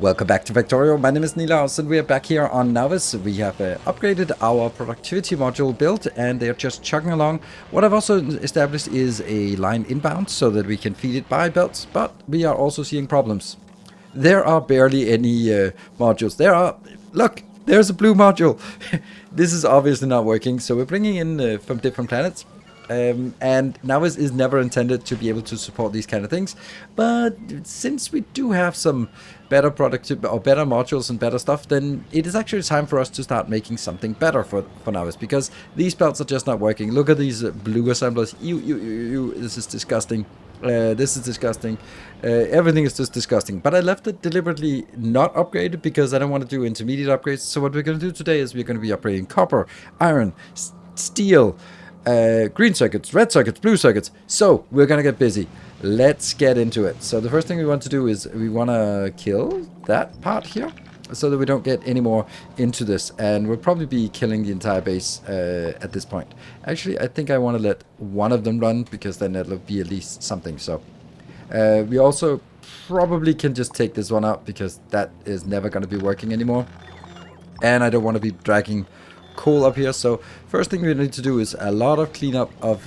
Welcome back to Factorio. My name is Nilaus and we are back here on Nauvis. We have upgraded our productivity module build and they are just chugging along. What I've also established is a line inbound so that we can feed it by belts, but we are also seeing problems. There are barely any modules. Look, there's a blue module. This is obviously not working, so we're bringing in from different planets. And Nauvis is never intended to be able to support these kind of things, but since we do have some better productive or better modules and better stuff, then it is actually time for us to start making something better for Nauvis, because these belts are just not working. Look at these blue assemblers. This is disgusting. This is disgusting. Everything is just disgusting. But I left it deliberately not upgraded because I don't want to do intermediate upgrades. So what we're going to do today is we're going to be upgrading copper, iron, steel, green circuits, red circuits, blue circuits. So we're gonna get busy. Let's get into it. So the first thing we want to do is we want to kill that part here so that we don't get any more into this, and we'll probably be killing the entire base at this point. Actually, I think I want to let one of them run because then it'll be at least something. So we also probably can just take this one out because that is never going to be working anymore, and I don't want to be dragging coal up here. So first thing we need to do is a lot of cleanup of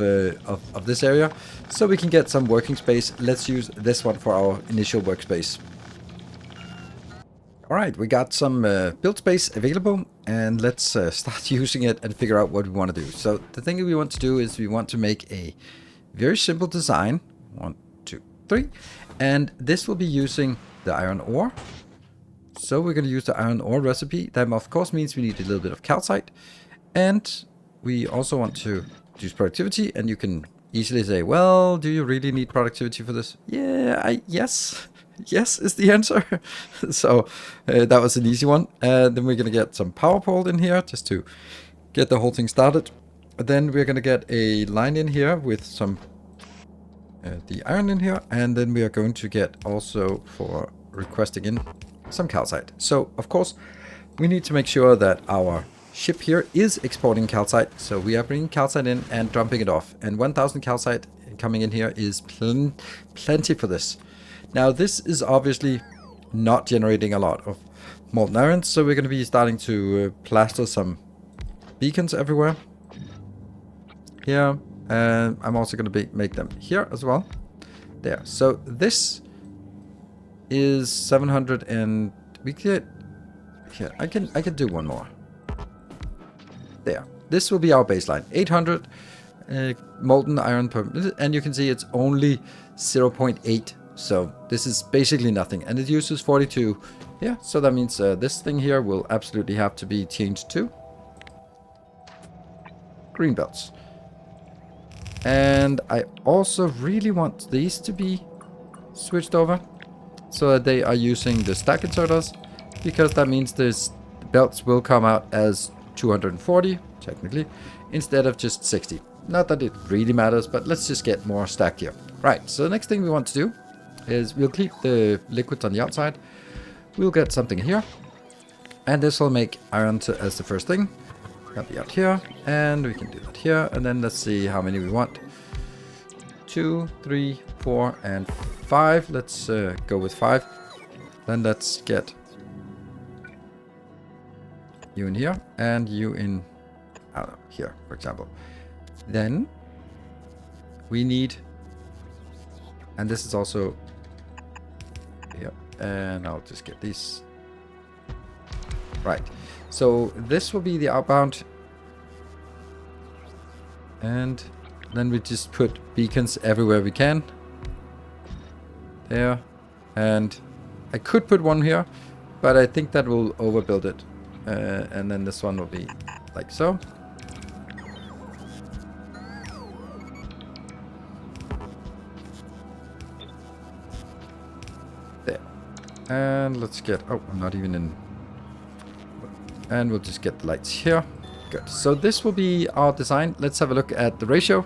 this area so we can get some working space. Let's use this one for our initial workspace. Alright, we got some build space available, and let's start using it and figure out what we want to do. So the thing we want to do is we want to make a very simple design. 1, 2, 3. And this will be using the iron ore. So we're going to use the iron ore recipe. That of course means we need a little bit of calcite. And we also want to use productivity. And you can easily say, well, do you really need productivity for this? Yeah, yes. Yes is the answer. So that was an easy one. Then we're going to get some power pole in here just to get the whole thing started. Then we're going to get a line in here with some the iron in here. And then we are going to get also for requesting in some calcite. So of course we need to make sure that our ship here is exporting calcite. So we are bringing calcite in and dumping it off, and 1000 calcite coming in here is plenty for this. Now this is obviously not generating a lot of molten iron, so we're going to be starting to plaster some beacons everywhere here, and I'm also going to make them here as well. There. So this is 700, and we get here. I can do one more. There. This will be our baseline. 800 molten iron per minute, and you can see it's only 0.8. So this is basically nothing, and it uses 42. Yeah. So that means this thing here will absolutely have to be changed to green belts. And I also really want these to be switched over, so that they are using the stack inserters, because that means this belts will come out as 240 technically instead of just 60. Not that it really matters, but let's just get more stack here. Right, so the next thing we want to do is we'll keep the liquids on the outside. We'll get something here, and this will make iron as the first thing. That'll be out here, and we can do that here, and then let's see how many we want. 2, 3, 4, and 5. Let's go with 5. Then let's get you in here and you in here, for example. Then we need, and this is also here, and I'll just get these. Right. So this will be the outbound, and then we just put beacons everywhere we can. There. And I could put one here, but I think that will overbuild it. And then this one will be like so. There. And let's get, oh, I'm not even in. And we'll just get the lights here. Good. So this will be our design. Let's have a look at the ratio.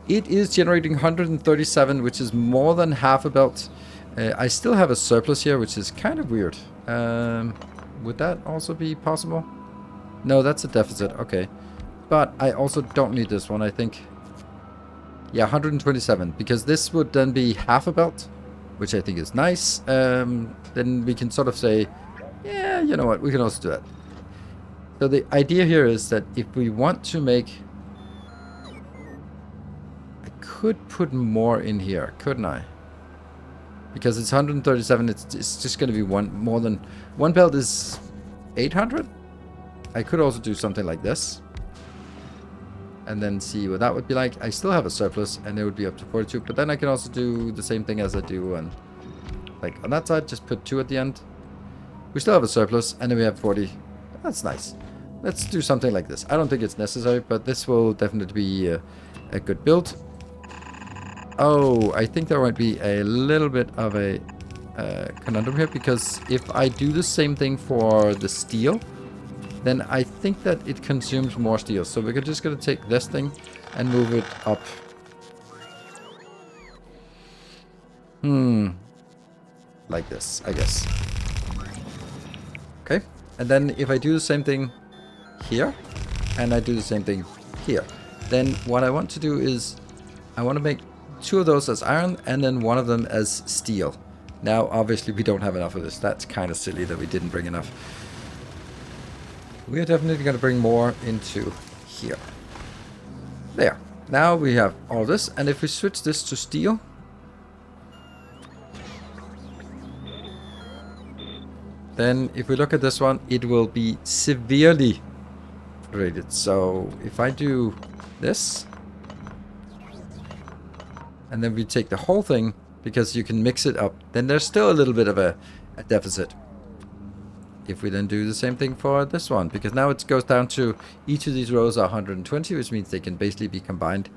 It is generating 137, which is more than half a belt. I still have a surplus here, which is kind of weird. Would that also be possible? No, that's a deficit. Okay. But I also don't need this one, I think. Yeah, 127, because this would then be half a belt. which I think is nice, then we can sort of say, yeah, you know what, we can also do that. So the idea here is that if we want to make... I could put more in here, couldn't I? Because it's 137, it's just going to be more than... One belt is 800? I could also do something like this. And then see what that would be like. I still have a surplus, and it would be up to 42. But then I can also do the same thing as I do on... Like, on that side, just put 2 at the end. We still have a surplus, and then we have 40. That's nice. Let's do something like this. I don't think it's necessary, but this will definitely be a good build. Oh, I think there might be a little bit of a conundrum here, because if I do the same thing for the steel, then I think that it consumes more steel. So we're just going to take this thing and move it up. Like this, I guess. Okay. And then if I do the same thing here, and I do the same thing here, then what I want to do is I want to make 2 of those as iron and then 1 of them as steel. Now obviously we don't have enough of this. That's kind of silly that we didn't bring enough. We are definitely going to bring more into here. There. Now we have all this, and if we switch this to steel, then if we look at this one, it will be severely rated. So if I do this, and then we take the whole thing, because you can mix it up, then there's still a little bit of a deficit. If we then do the same thing for this one, because now it goes down to each of these rows are 120, which means they can basically be combined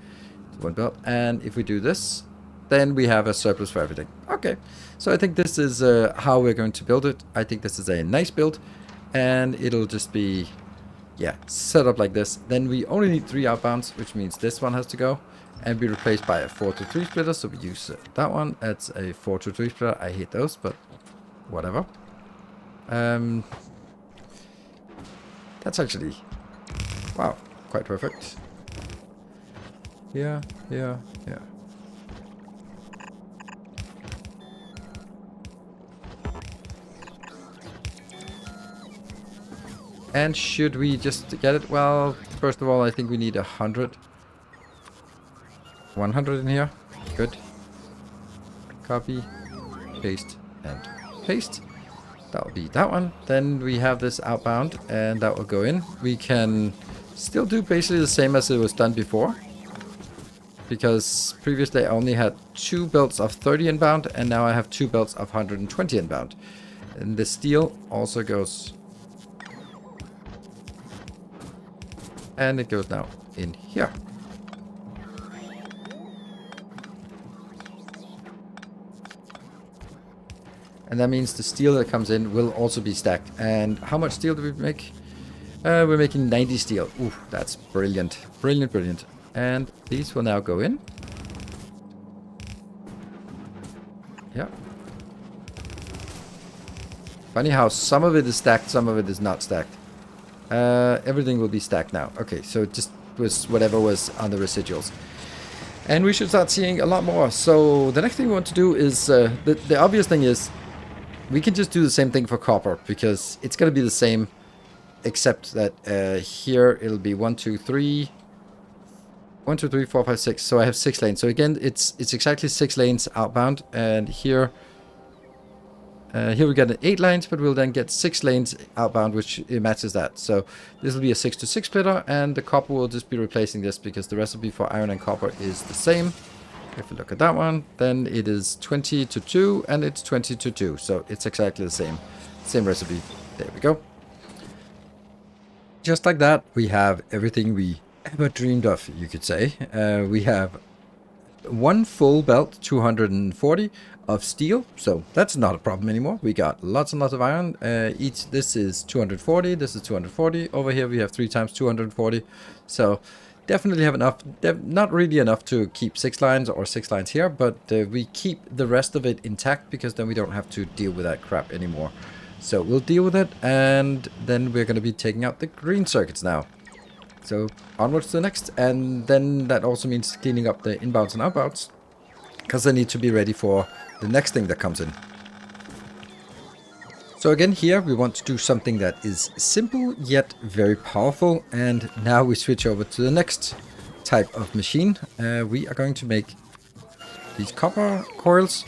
to one belt. And if we do this, then we have a surplus for everything. Okay, so I think this is how we're going to build it. I think this is a nice build, and it'll just be, yeah, set up like this. Then we only need 3 outbounds, which means this one has to go and be replaced by a 4-3 splitter. So we use that one. That's a 4-3 splitter. I hate those, but whatever. That's actually, wow, quite perfect. Yeah. And should we just get it? Well, first of all, I think we need 100. 100 in here. Good. Copy, paste, and paste. That will be that one. Then we have this outbound, and that will go in. We can still do basically the same as it was done before, because previously I only had 2 belts of 30 inbound, and now I have 2 belts of 120 inbound. And the steel also goes, and it goes now in here. And that means the steel that comes in will also be stacked. And how much steel do we make? We're making 90 steel. Ooh, that's brilliant. Brilliant. And these will now go in. Yeah. Funny how some of it is stacked, some of it is not stacked. Everything will be stacked now. Okay, so it just was whatever was on the residuals. And we should start seeing a lot more. So the next thing we want to do is, the obvious thing is, we can just do the same thing for copper, because it's going to be the same, except that here it'll be 1, 2, 3, 1, 2, 3, 4, 5, 6. So I have 6 lanes. So again, it's exactly 6 lanes outbound, and here we get 8 lanes, but we'll then get 6 lanes outbound, which matches that. So this will be a 6-to-6 splitter, and the copper will just be replacing this, because the recipe for iron and copper is the same. If we look at that one, then it is 20-to-2, and it's 20-to-2. So it's exactly the same recipe. There we go. Just like that, we have everything we ever dreamed of, you could say. We have 1 full belt, 240 of steel, so that's not a problem anymore. We got lots and lots of iron. This is 240, this is 240. Over here we have 3 times 240. So definitely have enough. Not really enough to keep 6 lines or 6 lines here, but we keep the rest of it intact, because then we don't have to deal with that crap anymore. So we'll deal with it, and then we're going to be taking out the green circuits now. So onwards to the next, and then that also means cleaning up the inbounds and outbounds. because I need to be ready for the next thing that comes in. So again, here we want to do something that is simple yet very powerful. And now we switch over to the next type of machine. We are going to make these copper coils.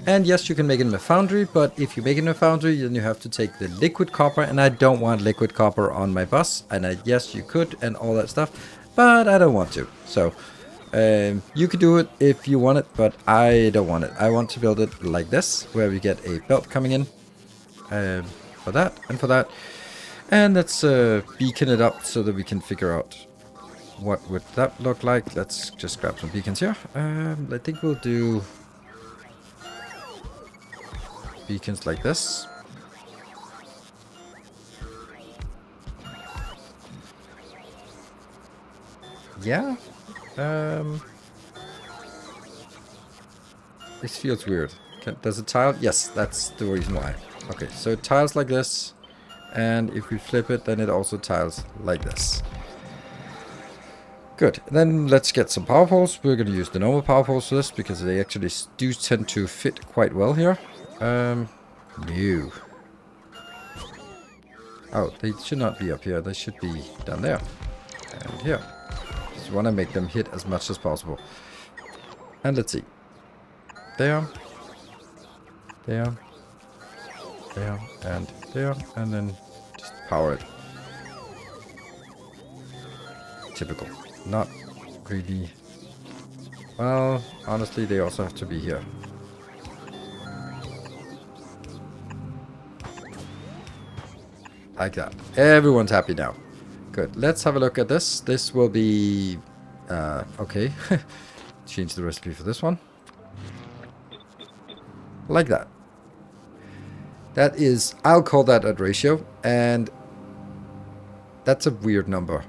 And yes, you can make it in a foundry, but if you make it in a foundry, then you have to take the liquid copper, and I don't want liquid copper on my bus. And yes, you could, and all that stuff, but I don't want to. So you could do it if you want it, but I don't want it. I want to build it like this, where we get a belt coming in for that and for that. And let's beacon it up so that we can figure out what would that look like. Let's just grab some beacons here. I think we'll do beacons like this. Yeah. This feels weird. Does it tile? Yes, that's the reason why. Okay, so it tiles like this. And if we flip it, then it also tiles like this. Good. Then let's get some power poles. We're going to use the normal power poles for this, because they actually do tend to fit quite well here. No. Oh, they should not be up here. They should be down there. And here. Just want to make them hit as much as possible. And let's see. There. There. There. And there. And then just power it. Typical. Not really. Well, honestly, they also have to be here. Like that. Everyone's happy now. Good. Let's have a look at this. This will be... okay. Change the recipe for this one. Like that. That is... I'll call that a ratio. And... that's a weird number.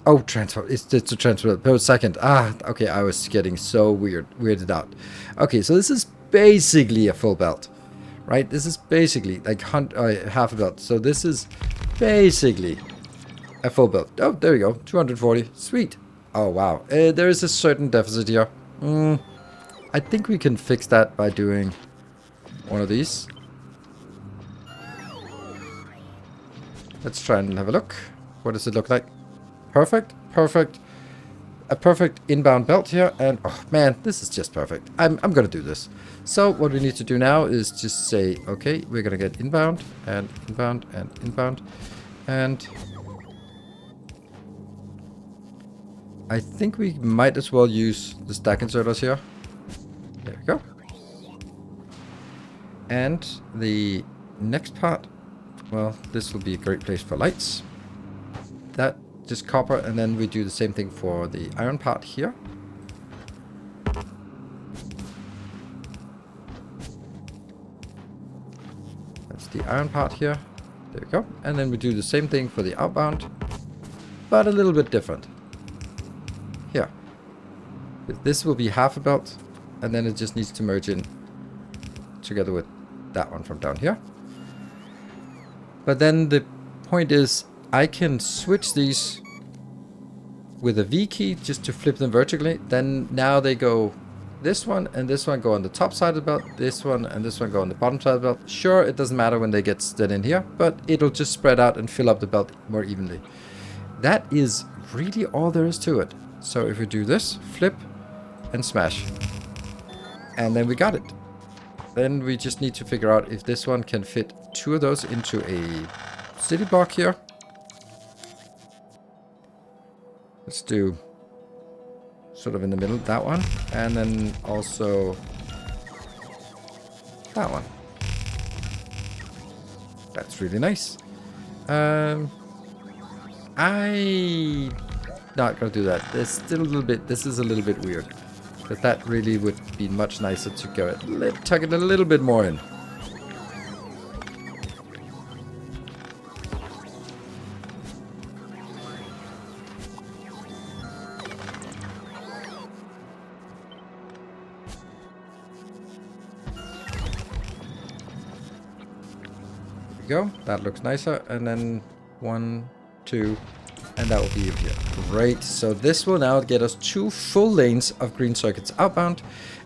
Oh, transfer. It's a transfer per second. Ah, okay. I was getting so weirded out. Okay, so this is basically a full belt, right? This is basically like half a belt. So this is basically a full belt. Oh, there you go. 240. Sweet. Oh, wow. There is a certain deficit here. I think we can fix that by doing one of these. Let's try and have a look. What does it look like? Perfect, perfect. A perfect inbound belt here, and oh man, this is just perfect. I'm gonna do this. So what we need to do now is just say, okay, we're gonna get inbound and inbound and inbound, and I think we might as well use the stack inserters here. There we go. And the next part, well, this will be a great place for lights. That. Just copper, and then we do the same thing for the iron part here. That's the iron part here. There we go. And then we do the same thing for the outbound, but a little bit different. Here. This will be half a belt, and then it just needs to merge in together with that one from down here. But then the point is, I can switch these with a V key just to flip them vertically. Then now they go, this one and this one go on the top side of the belt, this one and this one go on the bottom side of the belt. Sure, it doesn't matter when they get stood in here, but it'll just spread out and fill up the belt more evenly. That is really all there is to it. So if we do this, flip and smash. And then we got it. Then we just need to figure out if this one can fit two of those into a city block here. Let's do sort of in the middle, that one. And then also that one. That's really nice. I'm not going to do that. There's still a little bit, this is a little bit weird. But that really would be much nicer to go, tuck it a little bit more in. Go. That looks nicer. And then 1, 2, and that will be here. Great. So this will now get us 2 full lanes of green circuits outbound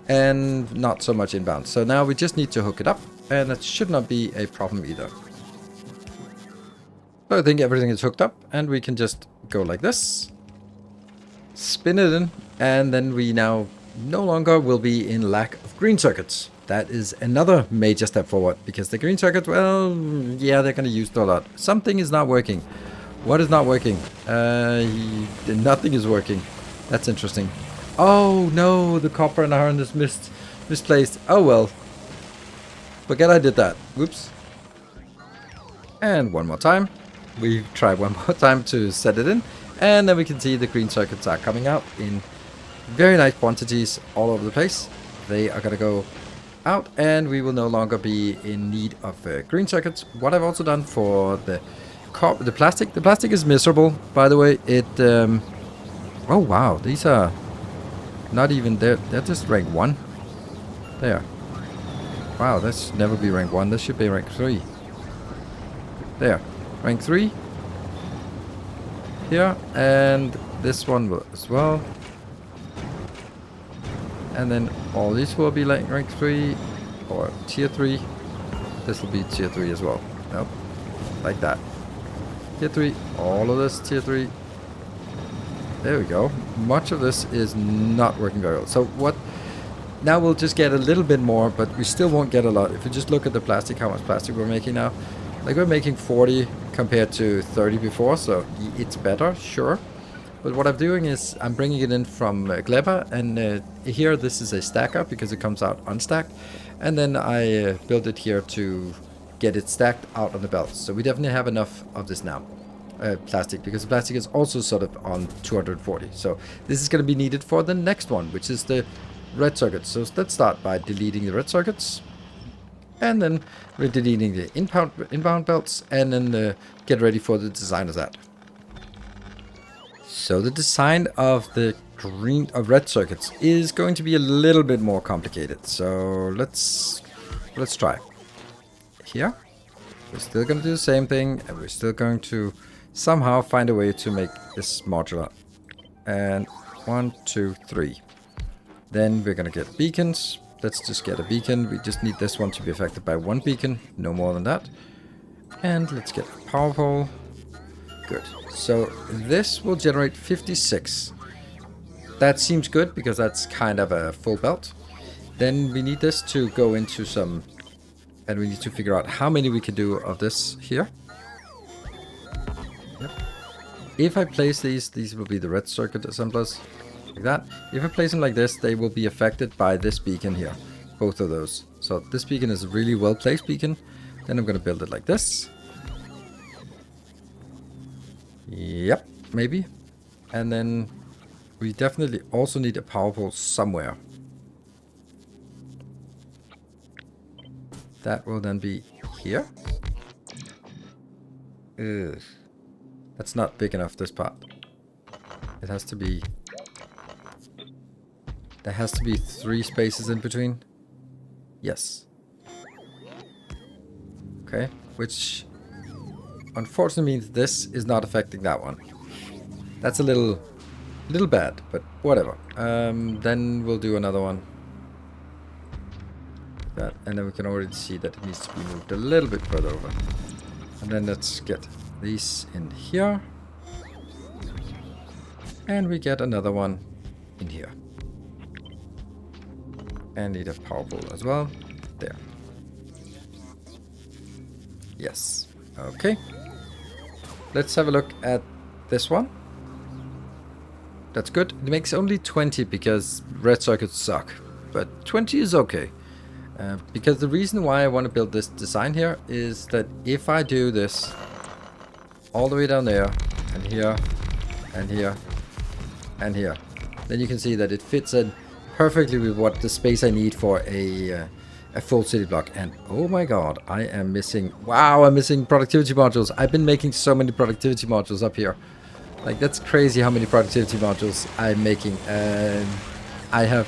and not so much inbound. So now we just need to hook it up, and that should not be a problem either. So I think everything is hooked up, and we can just go like this, spin it in, and then we now no longer will be in lack of green circuits. That is another major step forward, because the green circuit, well, yeah, they're going to use it a lot. Something is not working. What is not working? Nothing is working. That's interesting. Oh no, the copper and iron is misplaced. Oh well. Forget I did that. Whoops. And one more time. We try one more time to set it in. And then we can see the green circuits are coming out in very nice quantities all over the place. They are going to go out, and we will no longer be in need of green circuits. What I've also done for the plastic. The plastic is miserable, by the way. It oh wow, these are not even there. They're just rank 1. There. Wow, this should never be rank 1. This should be rank 3. There. Rank 3. Here. And this one will as well. And then all these will be like rank 3 or tier 3. This will be tier 3 as well. Nope. Like that. Tier 3. All of this tier 3. There we go. Much of this is not working very well. So what? Now we'll just get a little bit more, but we still won't get a lot. If you just look at the plastic, how much plastic we're making now. Like we're making 40 compared to 30 before, so it's better, sure. But what I'm doing is I'm bringing it in from Gleba, and here this is a stacker because it comes out unstacked. And then I build it here to get it stacked out on the belt. So we definitely have enough of this now. Plastic, because the plastic is also sort of on 240. So this is going to be needed for the next one, which is the red circuits. So let's start by deleting the red circuits. And then we're deleting the inbound belts, and then get ready for the design of that. So the design of the red circuits is going to be a little bit more complicated. So let's try. Here, we're still going to do the same thing, and we're still going to somehow find a way to make this modular. And 1, 2, 3. Then we're going to get beacons. Let's just get a beacon. We just need this one to be affected by 1 beacon, no more than that. And let's get a power pole. Good. So this will generate 56. That seems good because that's kind of a full belt. Then we need this to go into some, and we need to figure out how many we can do of this here. Yep. If I place these will be the red circuit assemblers, like that. If I place them like this, they will be affected by this beacon here, both of those. So this beacon is a really well placed beacon. Then I'm going to build it like this. Yep, maybe. And then we definitely also need a power pole somewhere. That will then be here. Ugh. That's not big enough, this part. It has to be... There has to be 3 spaces in between. Yes. Okay, which unfortunately means this is not affecting that one. That's a little bad, but whatever. Then we'll do another one. That, and then we can already see that it needs to be moved a little bit further over. And then let's get these in here. And we get another one in here. And need a power pole as well. There. Yes. Okay. Let's have a look at this one. That's good. It makes only 20 because red circuits suck. But 20 is okay. Because the reason why I want to build this design here is that if I do this all the way down there, and here, and here, and here, then you can see that it fits in perfectly with what the space I need for a full city block. And oh my god, I am missing... Wow, I'm missing productivity modules. I've been making so many productivity modules up here. Like, that's crazy how many productivity modules I'm making. And I have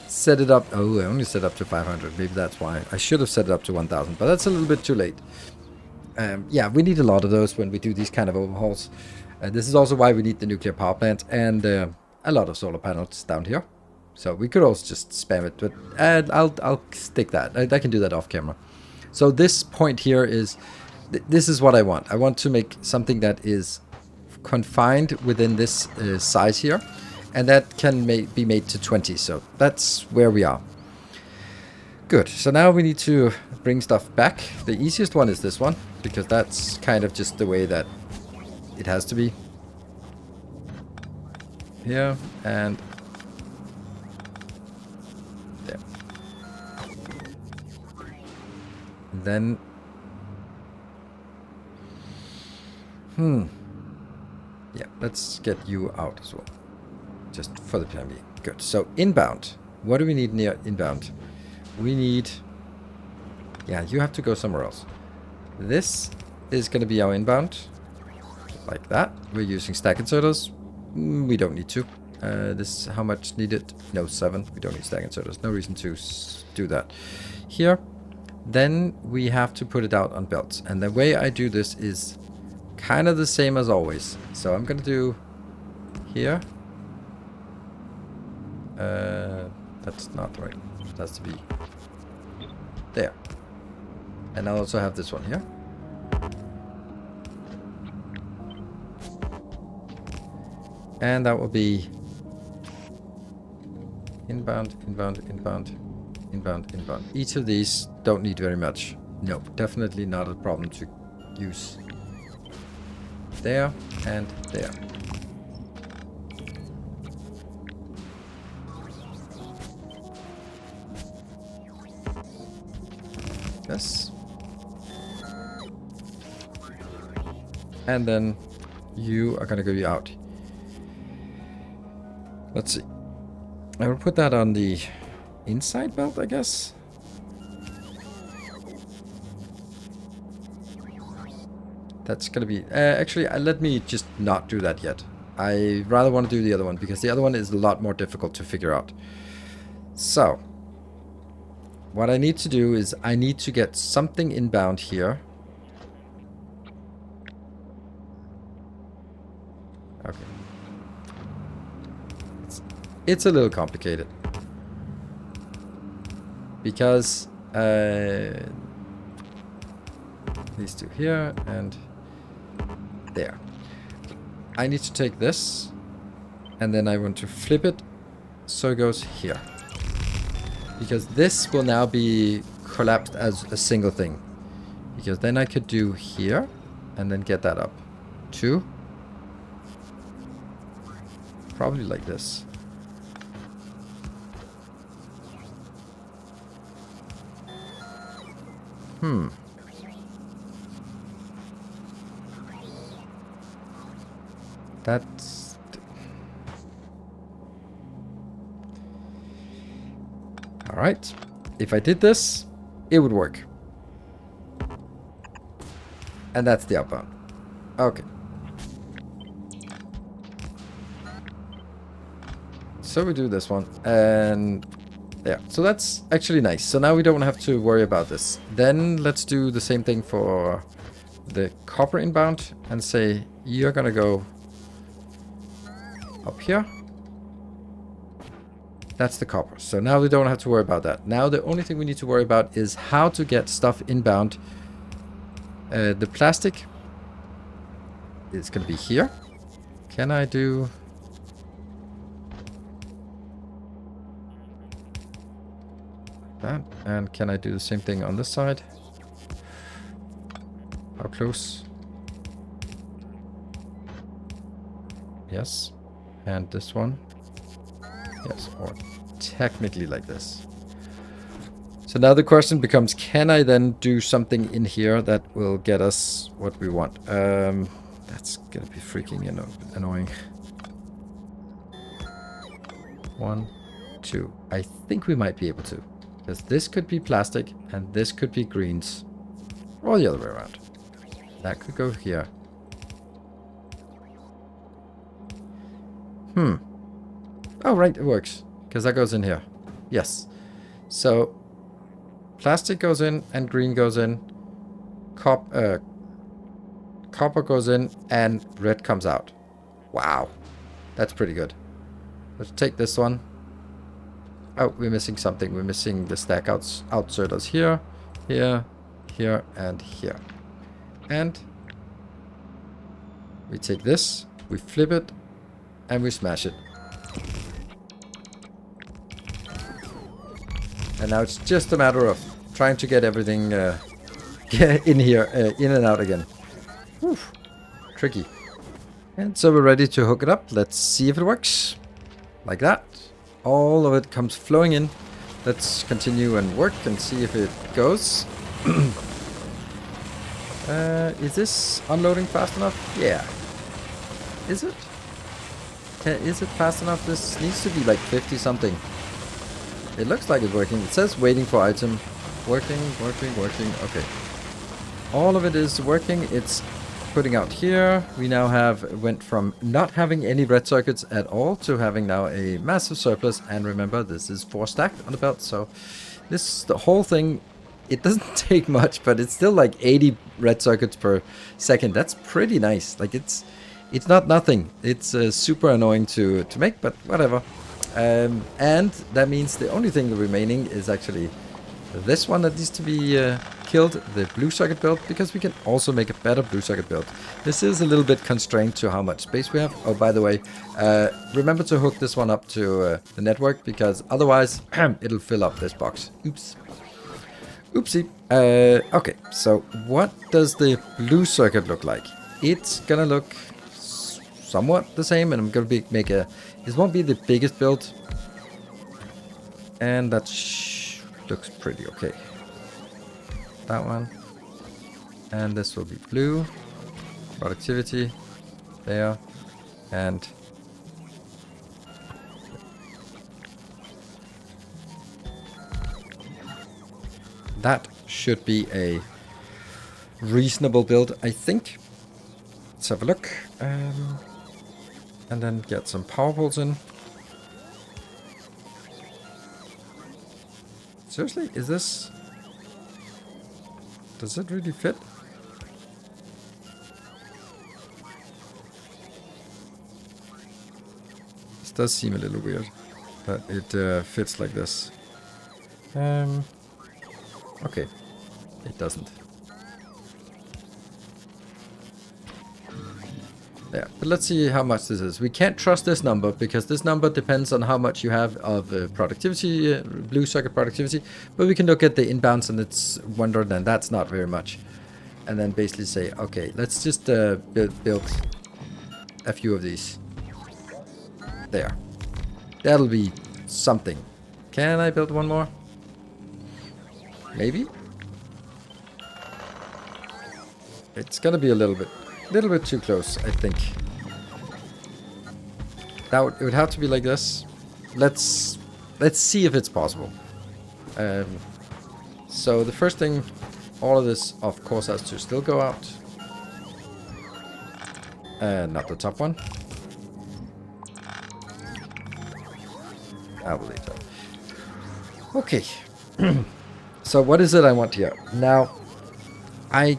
set it up... Oh, I only set up to 500. Maybe that's why. I should have set it up to 1000, but that's a little bit too late. Yeah, we need a lot of those when we do these kind of overhauls. This is also why we need the nuclear power plant and a lot of solar panels down here. So we could also just spam it, but I'll stick that. I can do that off camera. So this point here is, this is what I want. I want to make something that is confined within this size here, and that can be made to 20. So that's where we are. Good. So now we need to bring stuff back. The easiest one is this one, because that's kind of just the way that it has to be. Here and there. And then yeah, let's get you out as well. Just for the time being. Good. So inbound. What do we need near inbound? We need... yeah, you have to go somewhere else. This is going to be our inbound. Like that. We're using stack inserters. We don't need to. This is how much needed? No, 7. We don't need stack inserters. No reason to do that. Here. Then we have to put it out on belts. And the way I do this is kind of the same as always. So I'm going to do here. That's not right. It has to be there. And I'll also have this one here. And that will be inbound, inbound, inbound, inbound, inbound. Each of these don't need very much. No, definitely not a problem to use. There and there. Yes. And then you are going to go out. Let's see. I will put that on the inside belt, I guess. That's going to be... actually, let me just not do that yet. I rather want to do the other one, because the other one is a lot more difficult to figure out. So, what I need to do is I need to get something inbound here. Okay. It's a little complicated. Because these two here and there. I need to take this and then I want to flip it so it goes here. Because this will now be collapsed as a single thing. Because then I could do here and then get that up. 2. Probably like this. That's... alright. If I did this, it would work. And that's the outbound. Okay. So we do this one. And... yeah, so that's actually nice. So now we don't have to worry about this. Then let's do the same thing for the copper inbound and say you're gonna go up here. That's the copper. So now we don't have to worry about that. Now the only thing we need to worry about is how to get stuff inbound. The plastic is gonna be here. Can I do... that? And can I do the same thing on this side? How close? Yes. And this one? Yes, or technically like this. So now the question becomes, can I then do something in here that will get us what we want? That's gonna be freaking annoying. 1, 2. I think we might be able to. Because this could be plastic, and this could be greens. Or the other way around. That could go here. Oh, right, it works. Because that goes in here. Yes. So, plastic goes in, and green goes in. copper goes in and red comes out. Wow. That's pretty good. Let's take this one. Oh, we're missing something. We're missing the stack outserters here, here, here, and here. And we take this, we flip it, and we smash it. And now it's just a matter of trying to get everything in here, in and out again. Whew. Tricky. And so we're ready to hook it up. Let's see if it works. Like that. All of it comes flowing in. Let's continue and work and see if it goes. Is this unloading fast enough? Yeah. Is it? Is it fast enough? This needs to be like 50 something. It looks like it's working. It says waiting for item. Working, working, working. Okay. All of it is working. It's putting out here. We now went from not having any red circuits at all to having now a massive surplus. And remember, this is 4 stacked on the belt. So the whole thing, it doesn't take much, but it's still like 80 red circuits per second. That's pretty nice. Like it's not nothing. It's super annoying to make, but whatever. And that means the only thing remaining is actually this one that needs to be killed, the blue circuit build, because we can also make a better blue circuit build. This is a little bit constrained to how much space we have. Oh, by the way, remember to hook this one up to the network, because otherwise it'll fill up this box. Oops. Oopsie. Okay, so what does the blue circuit look like? It's gonna look somewhat the same, and I'm gonna make this won't be the biggest build, and that looks pretty okay. That one, and this will be blue. Productivity there, and that should be a reasonable build, I think. Let's have a look. And then get some power poles in. Seriously, is this... Does it really fit? This does seem a little weird, but it fits like this. Okay, it doesn't. Yeah, but let's see how much this is. We can't trust this number because this number depends on how much you have of productivity, blue circuit productivity. But we can look at the inbounds and it's 100, and that's not very much. And then basically say, okay, let's just build a few of these. There. That'll be something. Can I build one more? Maybe? It's gonna be a little bit too close, I think. It would have to be like this. Let's see if it's possible. So the first thing, all of this of course has to still go out. Not the top one. I will leave that. Okay. So what is it I want here? Now, I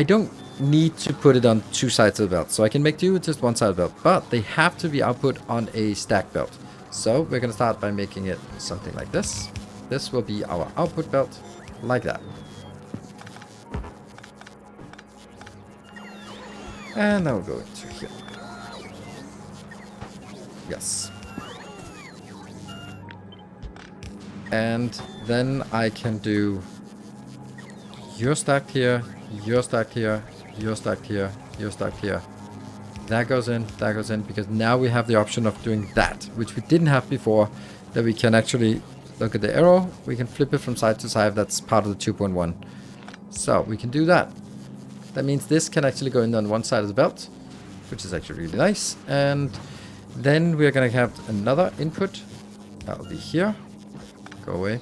don't need to put it on 2 sides of the belt, so I can make do with just 1 side of the belt, but they have to be output on a stack belt. So we're gonna start by making it something like this. This will be our output belt, like that. And now we'll go into here. Yes. And then I can do you're stacked here, you're stacked here, you're stacked here, you're stacked here. That goes in, because now we have the option of doing that, which we didn't have before, that we can actually look at the arrow, we can flip it from side to side. That's part of the 2.1. So we can do that. That means this can actually go in on one side of the belt, which is actually really nice. And then we're gonna have another input. That'll be here. Go away.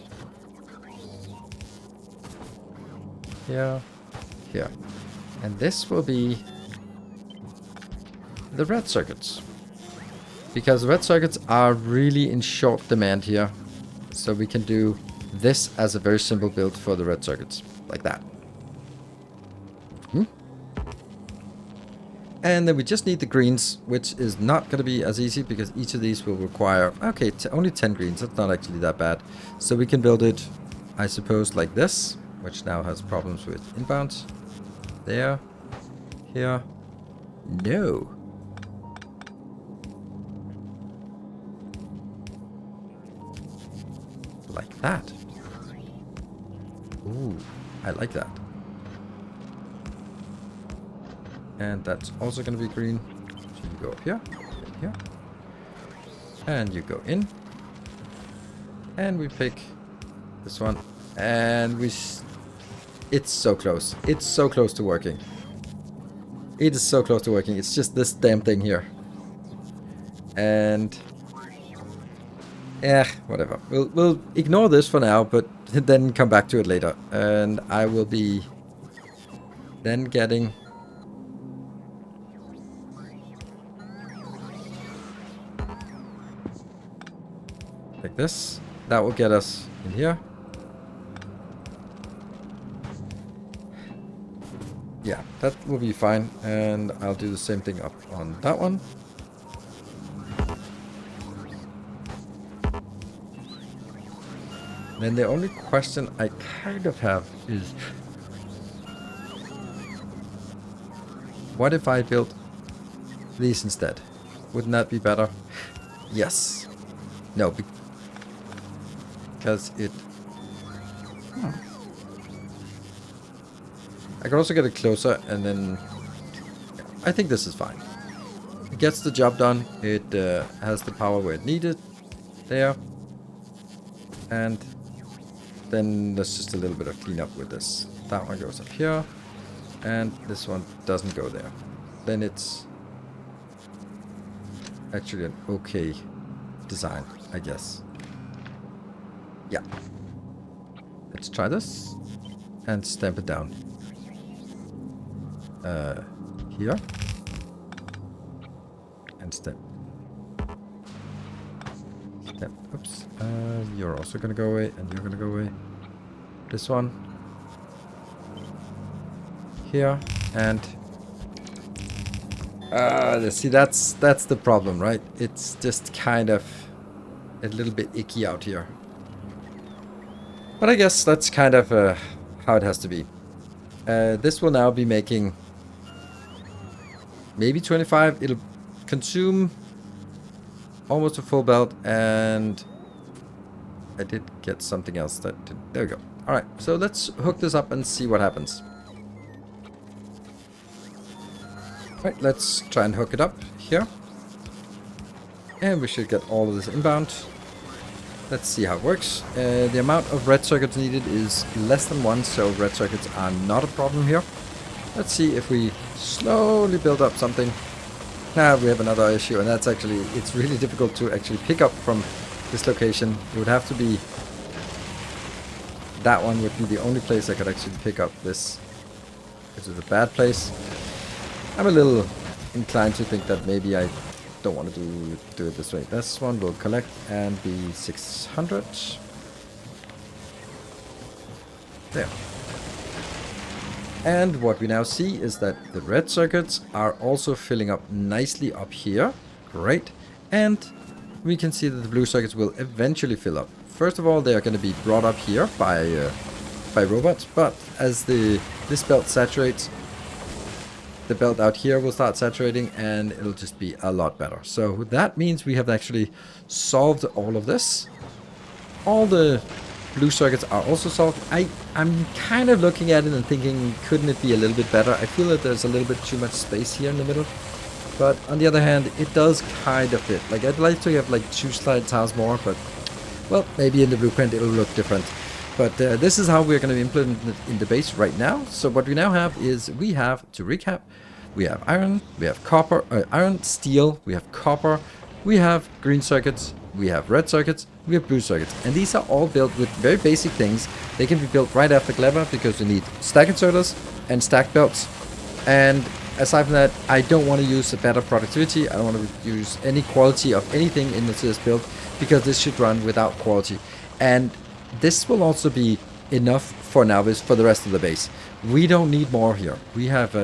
Here. Here. And this will be the red circuits. Because red circuits are really in short demand here. So we can do this as a very simple build for the red circuits. Like that. And then we just need the greens, which is not going to be as easy because each of these will require, okay, only 10 greens. That's not actually that bad. So we can build it, I suppose, like this, which now has problems with inbounds. There. Here. No. Like that. Ooh, I like that. And that's also going to be green. So you go up here, here. And you go in. And we pick this one. And it's so close. It's so close to working. It is so close to working. It's just this damn thing here. And whatever. We'll ignore this for now, but then come back to it later. And I will be then getting like this. That will get us in here. Yeah, that will be fine. And I'll do the same thing up on that one. Then the only question I kind of have is, what if I built these instead? Wouldn't that be better? Yes. No, because it... I can also get it closer and then... I think this is fine. It gets the job done. It has the power where it needed. There. And then there's just a little bit of cleanup with this. That one goes up here. And this one doesn't go there. Then it's actually an okay design, I guess. Yeah. Let's try this. And stamp it down. Here. And stamp. Oops. You're also gonna go away, and you're gonna go away. This one. Here. And... see, that's the problem, right? It's just kind of a little bit icky out here. But I guess that's kind of how it has to be. This will now be making maybe 25. It'll consume almost a full belt, and I did get something else that did. There we go. Alright, so let's hook this up and see what happens. Alright, let's try and hook it up here. And we should get all of this inbound. Let's see how it works. The amount of red circuits needed is less than 1, so red circuits are not a problem here. Let's see if we slowly build up something. Now we have another issue, and that's actually, it's really difficult to actually pick up from this location. It would have to be, that one would be the only place I could actually pick up this. This is a bad place. I'm a little inclined to think that maybe I don't want to do it this way. This one will collect and be 600. There. And what we now see is that the red circuits are also filling up nicely up here. Great. And we can see that the blue circuits will eventually fill up. First of all, they are going to be brought up here by robots, but as this belt saturates, the belt out here will start saturating, and it'll just be a lot better. So that means we have actually solved all of this. All the blue circuits are also solved. I'm kind of looking at it and thinking, couldn't it be a little bit better? I feel that there's a little bit too much space here in the middle. But on the other hand, it does kind of fit. Like, I'd like to have like 2 slide tiles more, but well, maybe in the blueprint it'll look different. But this is how we're going to implement it in the base right now. So what we now have is, we have, to recap, we have iron, we have copper, iron, steel, we have copper, we have green circuits, we have red circuits, we have blue circuits. And these are all built with very basic things. They can be built right after Clever because we need stack inserters and stack belts. And aside from that, I don't want to use a better productivity. I don't want to use any quality of anything in this build, because this should run without quality. And this will also be enough for Nauvis for the rest of the base. We don't need more here. We have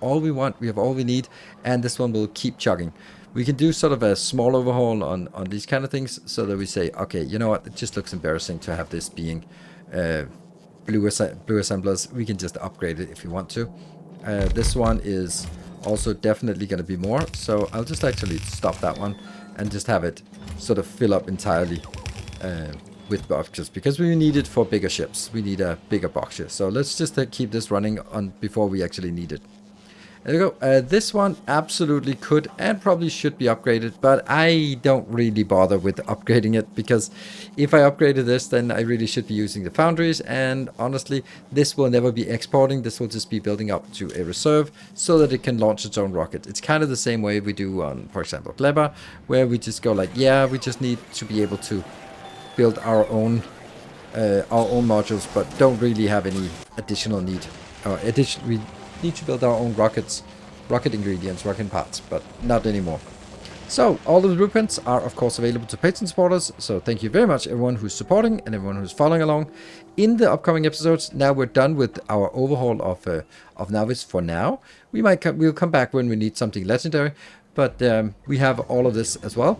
all we want. We have all we need, and this one will keep chugging. We can do sort of a small overhaul on these kind of things, so that we say, okay, you know what? It just looks embarrassing to have this being blue assemblers. We can just upgrade it if we want to. This one is also definitely going to be more, so I'll just actually stop that one and just have it sort of fill up entirely with boxes, because we need it for bigger ships. We need a bigger boxes. So let's just keep this running on before we actually need it. There we go. This one absolutely could and probably should be upgraded, but I don't really bother with upgrading it, because if I upgraded this, then I really should be using the Foundries, and honestly, this will never be exporting. This will just be building up to a reserve so that it can launch its own rocket. It's kind of the same way we do on, for example, Clever, where we just go like, yeah, we just need to be able to build our own modules, but don't really have any additional need. We need to build our own rocket ingredients, rocket parts, but not anymore. So all of the blueprints are of course available to Patreon supporters. So thank you very much everyone who's supporting and everyone who's following along. In the upcoming episodes, now we're done with our overhaul of Nauvis for now. We'll come back when we need something legendary, but we have all of this as well.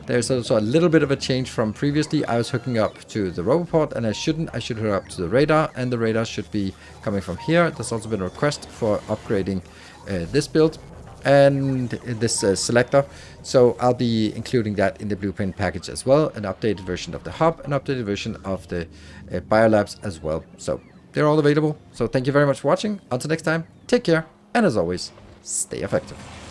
There's also a little bit of a change from previously. I was hooking up to the Roboport, and I should hook up to the radar, and the radar should be coming from here. There's also been a request for upgrading this build and this selector, so I'll be including that in the blueprint package as well. An updated version of the hub, an updated version of the biolabs as well. So they're all available. So thank you very much for watching. Until next time, take care, and as always, stay effective.